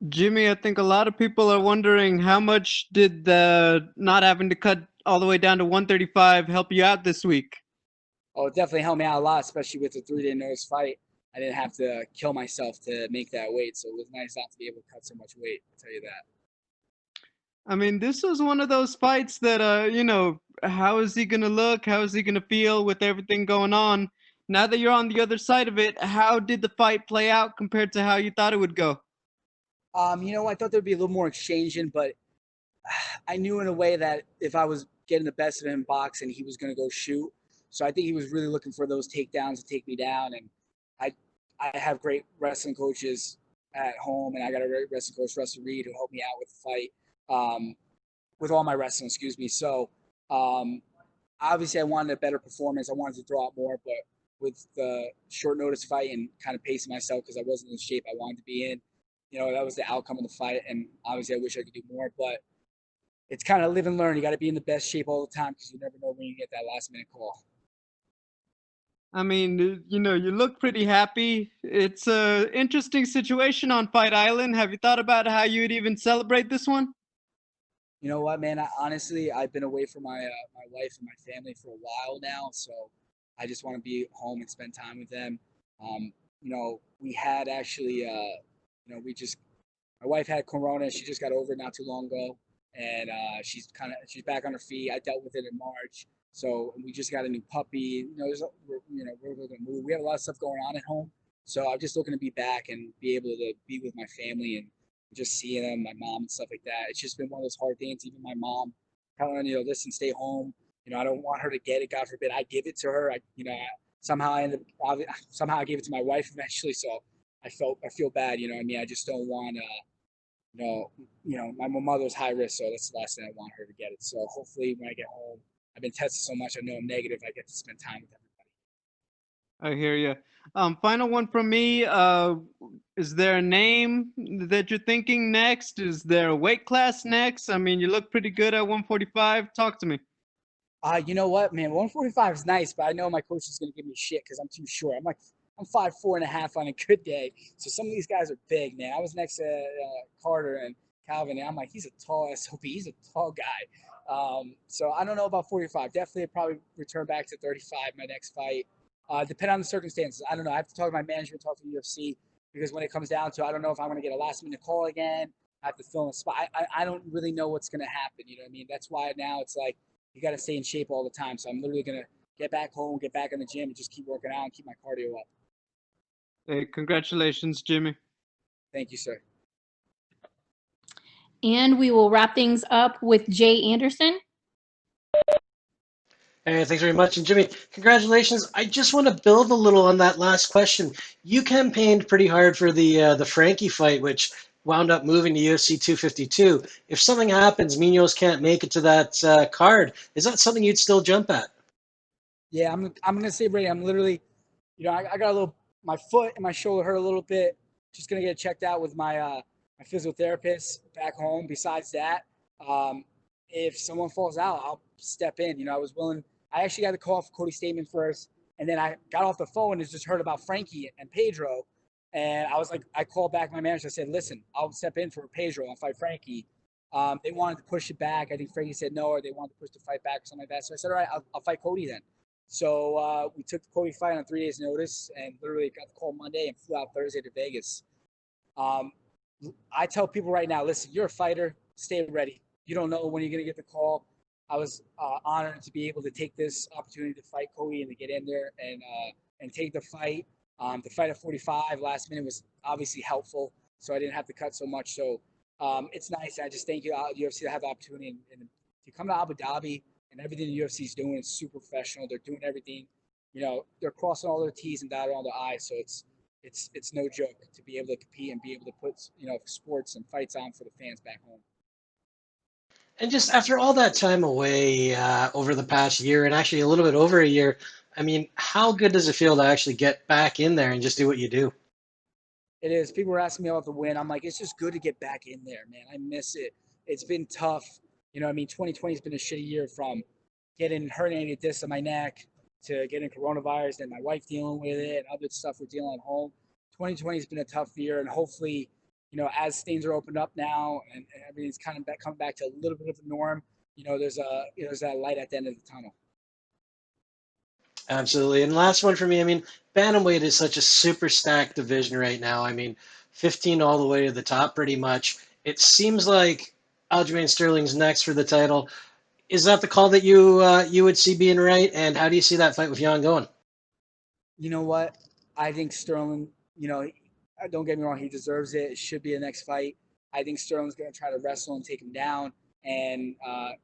Jimmy, I think a lot of people are wondering how much did the not having to cut all the way down to 135 help you out this week? Oh, it definitely helped me out a lot, especially with the 3 day notice fight. I didn't have to kill myself to make that weight, so it was nice not to be able to cut so much weight. I'll tell you that. I mean, this was one of those fights that, how is he going to look? How is he going to feel with everything going on? Now that you're on the other side of it, how did the fight play out compared to how you thought it would go? I thought there'd be a little more exchanging, but I knew in a way that if I was getting the best of him in boxing, he was going to go shoot. So I think he was really looking for those takedowns to take me down. And I, I have great wrestling coaches at home, and I got a great wrestling coach, Russell Reed, who helped me out with the fight, with all my wrestling. Excuse me. So um, obviously, I wanted a better performance. I wanted to throw out more, but with the short notice fight and kind of pacing myself because I wasn't in the shape I wanted to be in, that was the outcome of the fight. And obviously, I wish I could do more, but it's kind of live and learn. You got to be in the best shape all the time because you never know when you get that last minute call. I mean, you look pretty happy. It's a interesting situation on Fight Island. Have you thought about how you would even celebrate this one? You know what, man? Honestly, I've been away from my wife and my family for a while now, so I just want to be home and spend time with them. We had actually, we just my wife had corona. She just got over it not too long ago, and she's back on her feet. I dealt with it in March, so we just got a new puppy. We're looking to move. We have a lot of stuff going on at home, so I'm just looking to be back and be able to be with my family and just seeing them, my mom and stuff like that. It's just been one of those hard things. Even my mom telling her, listen, stay home. I don't want her to get it. God forbid I give it to her. Somehow I ended up, somehow I gave it to my wife eventually. So I feel bad. I mean, I just don't want my mother's high risk, so that's the last thing I want her to get it. So hopefully, when I get home, I've been tested so much, I know I'm negative. I get to spend time with everybody. I hear you. Final one from me. Is there a name that you're thinking next? Is there a weight class next? I mean, you look pretty good at 145. Talk to me. You know what, man? 145 is nice, but I know my coach is going to give me shit because I'm too short. I'm 5'4.5" on a good day. So some of these guys are big, man. I was next to Carter and Calvin, and I'm like, he's a tall SOB. He's a tall guy. So I don't know about 45. Definitely probably return back to 35 my next fight. Depending on the circumstances. I don't know. I have to talk to my management, talk to the UFC, because when it comes down to it, I don't know if I'm going to get a last minute call again. I have to fill in a spot. I don't really know what's going to happen. You know what I mean? That's why now it's like, you got to stay in shape all the time. So I'm literally going to get back home, get back in the gym, and just keep working out and keep my cardio up. Hey, congratulations, Jimmy. Thank you, sir. And we will wrap things up with Jay Anderson. Hey, thanks very much. And Jimmy, congratulations. I just want to build a little on that last question. You campaigned pretty hard for the Frankie fight, which wound up moving to UFC 252. If something happens, Munoz can't make it to that card, is that something you'd still jump at? Yeah, I'm gonna say, Brady, I'm literally, I got a little, my foot and my shoulder hurt a little bit. Just gonna get it checked out with my physiotherapist back home. Besides that, um, if someone falls out, I'll step in. I was willing. I actually got the call for Cody Stamann first, and then I got off the phone and just heard about Frankie and Pedro, and I was like, I called back my manager. I said, listen, I'll step in for Pedro. I'll fight Frankie. They wanted to push it back. I think Frankie said no, or they wanted to push the fight back or something like that. So I said, all right, I'll fight Cody then. So we took the Cody fight on 3 days' notice, and literally got the call Monday and flew out Thursday to Vegas. Um, I tell people right now, listen, you're a fighter, stay ready. You don't know when you're going to get the call. I was honored to be able to take this opportunity to fight Cody and to get in there and take the fight. The fight at 45 last minute was obviously helpful, so I didn't have to cut so much. So it's nice. I just thank you, UFC, to have the opportunity and to come to Abu Dhabi and everything the UFC is doing is super professional. They're doing everything. They're crossing all their T's and dotting all their I's. So it's no joke to be able to compete and be able to put sports and fights on for the fans back home. And just after all that time away over the past year, and actually a little bit over a year, I mean, how good does it feel to actually get back in there and just do what you do? It is. People were asking me about the win. I'm like, it's just good to get back in there, man. I miss it. It's been tough. 2020 has been a shitty year, from getting herniated disc in my neck to getting coronavirus and my wife dealing with it and other stuff we're dealing at home. 2020 has been a tough year, and hopefully as things are opened up now and everything's kind of coming back to a little bit of a norm, there's that light at the end of the tunnel. Absolutely. And last one for me, I mean, bantamweight is such a super stacked division right now. I mean, 15 all the way to the top pretty much. It seems like Aljamain Sterling's next for the title. Is that the call that you would see being right? And how do you see that fight with Jan going? You know what? I think Sterling, don't get me wrong, he deserves it. It should be the next fight. I think Sterling's going to try to wrestle and take him down. And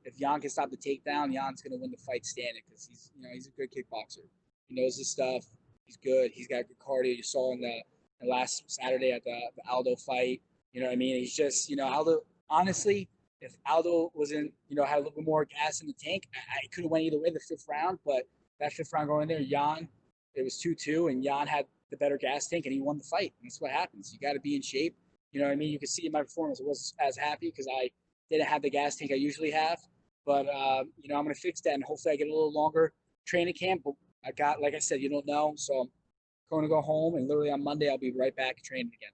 if Jan can stop the takedown, Jan's going to win the fight standing because he's a good kickboxer. He knows his stuff. He's good. He's got good cardio. You saw in the last Saturday at the Aldo fight. You know what I mean? He's just, Aldo. Honestly, if Aldo wasn't, had a little bit more gas in the tank, I could have went either way the fifth round. But that fifth round going in there, Jan, it was 2-2, and Jan had the better gas tank, and he won the fight. And that's what happens. You got to be in shape. You know what I mean? You can see in my performance, I wasn't as happy because I didn't have the gas tank I usually have. But, I'm going to fix that, and hopefully I get a little longer training camp. But like I said, you don't know. So I'm going to go home, and literally on Monday, I'll be right back training again.